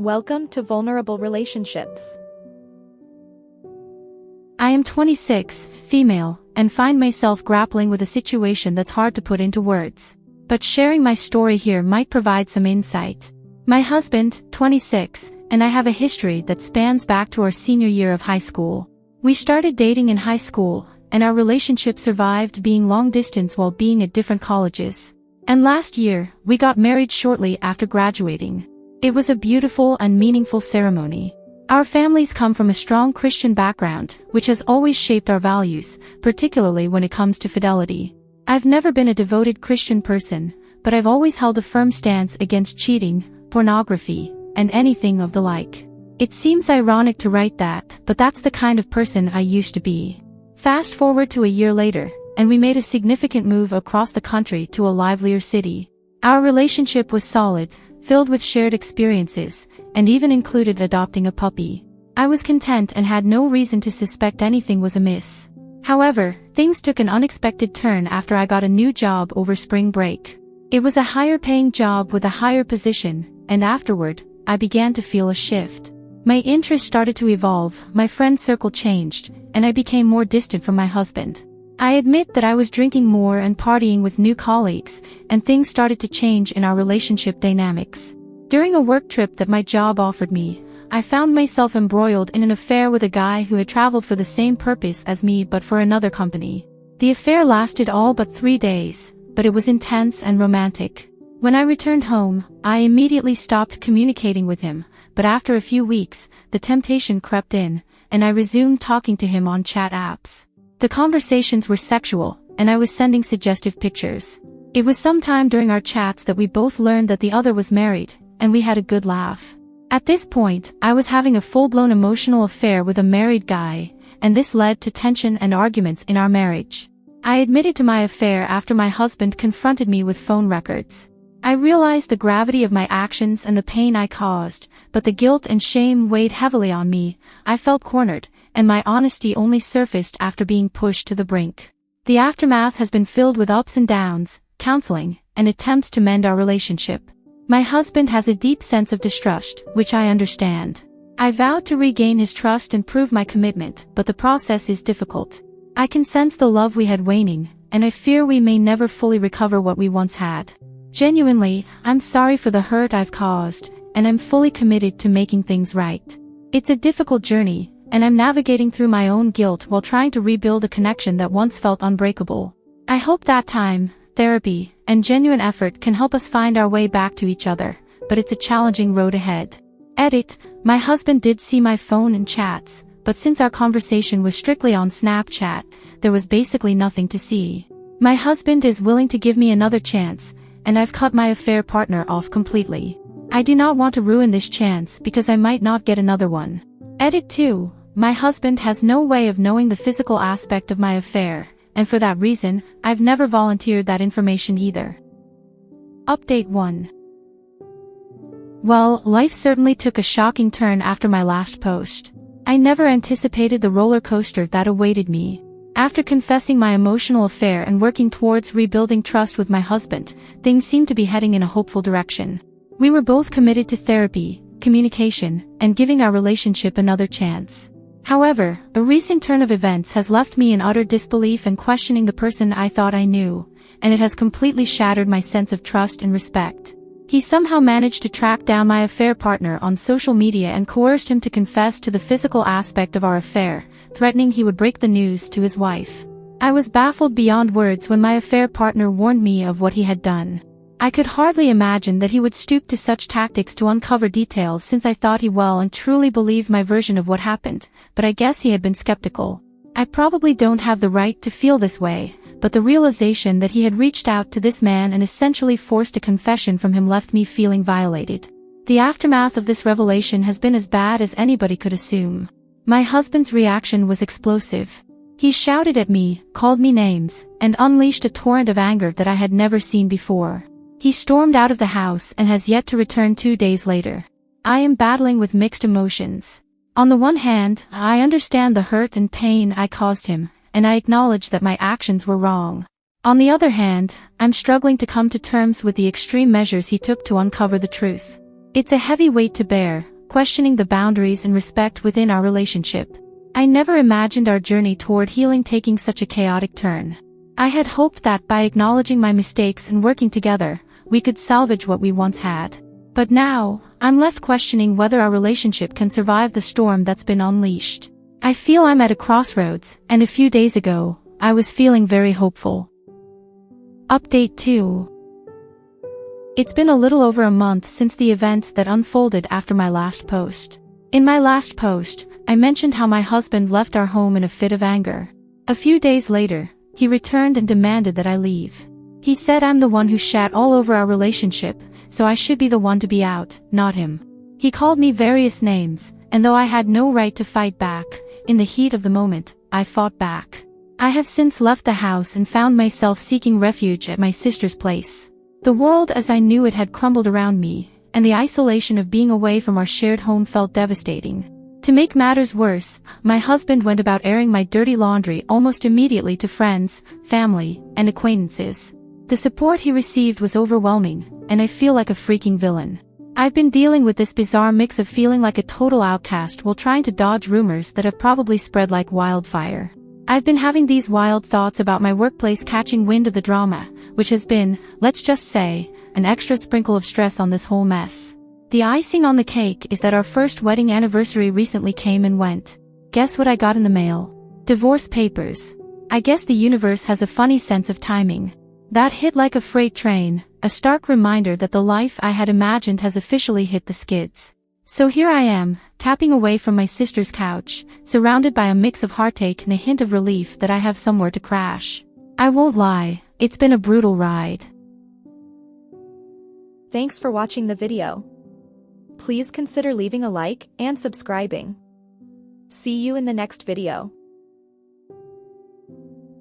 Welcome to Vulnerable Relationships. I am 26, female, and find myself grappling with a situation that's hard to put into words. But sharing my story here might provide some insight. My husband, 26, and I have a history that spans back to our senior year of high school. We started dating in high school, and our relationship survived being long distance while being at different colleges. And last year, we got married shortly after graduating. It was a beautiful and meaningful ceremony. Our families come from a strong Christian background, which has always shaped our values, particularly when it comes to fidelity. I've never been a devoted Christian person, but I've always held a firm stance against cheating, pornography, and anything of the like. It seems ironic to write that, but that's the kind of person I used to be. Fast forward to a year later, and we made a significant move across the country to a livelier city. Our relationship was solid, filled with shared experiences, and even included adopting a puppy. I was content and had no reason to suspect anything was amiss. However, things took an unexpected turn after I got a new job over spring break. It was a higher-paying job with a higher position, and afterward, I began to feel a shift. My interests started to evolve, my friend circle changed, and I became more distant from my husband. I admit that I was drinking more and partying with new colleagues, and things started to change in our relationship dynamics. During a work trip that my job offered me, I found myself embroiled in an affair with a guy who had traveled for the same purpose as me but for another company. The affair lasted all but 3 days, but it was intense and romantic. When I returned home, I immediately stopped communicating with him, but after a few weeks, the temptation crept in, and I resumed talking to him on chat apps. The conversations were sexual, and I was sending suggestive pictures. It was sometime during our chats that we both learned that the other was married, and we had a good laugh. At this point, I was having a full-blown emotional affair with a married guy, and this led to tension and arguments in our marriage. I admitted to my affair after my husband confronted me with phone records. I realized the gravity of my actions and the pain I caused, but the guilt and shame weighed heavily on me. I felt cornered, and my honesty only surfaced after being pushed to the brink. The aftermath has been filled with ups and downs, counseling, and attempts to mend our relationship. My husband has a deep sense of distrust, which I understand. I vowed to regain his trust and prove my commitment, but the process is difficult. I can sense the love we had waning, and I fear we may never fully recover what we once had. Genuinely, I'm sorry for the hurt I've caused, and I'm fully committed to making things right. It's a difficult journey, and I'm navigating through my own guilt while trying to rebuild a connection that once felt unbreakable. I hope that time, therapy, and genuine effort can help us find our way back to each other, but it's a challenging road ahead. Edit, my husband did see my phone and chats, but since our conversation was strictly on Snapchat, there was basically nothing to see. My husband is willing to give me another chance, and I've cut my affair partner off completely. I do not want to ruin this chance because I might not get another one. Edit 2. My husband has no way of knowing the physical aspect of my affair, and for that reason, I've never volunteered that information either. Update 1. Well, life certainly took a shocking turn after my last post. I never anticipated the roller coaster that awaited me. After confessing my emotional affair and working towards rebuilding trust with my husband, things seemed to be heading in a hopeful direction. We were both committed to therapy, communication, and giving our relationship another chance. However, a recent turn of events has left me in utter disbelief and questioning the person I thought I knew, and it has completely shattered my sense of trust and respect. He somehow managed to track down my affair partner on social media and coerced him to confess to the physical aspect of our affair, threatening he would break the news to his wife. I was baffled beyond words when my affair partner warned me of what he had done. I could hardly imagine that he would stoop to such tactics to uncover details since I thought he well and truly believed my version of what happened, but I guess he had been skeptical. I probably don't have the right to feel this way, but the realization that he had reached out to this man and essentially forced a confession from him left me feeling violated. The aftermath of this revelation has been as bad as anybody could assume. My husband's reaction was explosive. He shouted at me, called me names, and unleashed a torrent of anger that I had never seen before. He stormed out of the house and has yet to return 2 days later. I am battling with mixed emotions. On the one hand, I understand the hurt and pain I caused him, and I acknowledge that my actions were wrong. On the other hand, I'm struggling to come to terms with the extreme measures he took to uncover the truth. It's a heavy weight to bear, questioning the boundaries and respect within our relationship. I never imagined our journey toward healing taking such a chaotic turn. I had hoped that by acknowledging my mistakes and working together, we could salvage what we once had. But now, I'm left questioning whether our relationship can survive the storm that's been unleashed. I feel I'm at a crossroads, and a few days ago, I was feeling very hopeful. Update 2. It's been a little over a month since the events that unfolded after my last post. In my last post, I mentioned how my husband left our home in a fit of anger. A few days later, he returned and demanded that I leave. He said I'm the one who shat all over our relationship, so I should be the one to be out, not him. He called me various names, and though I had no right to fight back, in the heat of the moment, I fought back. I have since left the house and found myself seeking refuge at my sister's place. The world as I knew it had crumbled around me, and the isolation of being away from our shared home felt devastating. To make matters worse, my husband went about airing my dirty laundry almost immediately to friends, family, and acquaintances. The support he received was overwhelming, and I feel like a freaking villain. I've been dealing with this bizarre mix of feeling like a total outcast while trying to dodge rumors that have probably spread like wildfire. I've been having these wild thoughts about my workplace catching wind of the drama, which has been, let's just say, an extra sprinkle of stress on this whole mess. The icing on the cake is that our first wedding anniversary recently came and went. Guess what I got in the mail? Divorce papers. I guess the universe has a funny sense of timing. That hit like a freight train, a stark reminder that the life I had imagined has officially hit the skids. So here I am, tapping away from my sister's couch, surrounded by a mix of heartache and a hint of relief that I have somewhere to crash. I won't lie, it's been a brutal ride. Thanks for watching the video. Please consider leaving a like and subscribing. See you in the next video.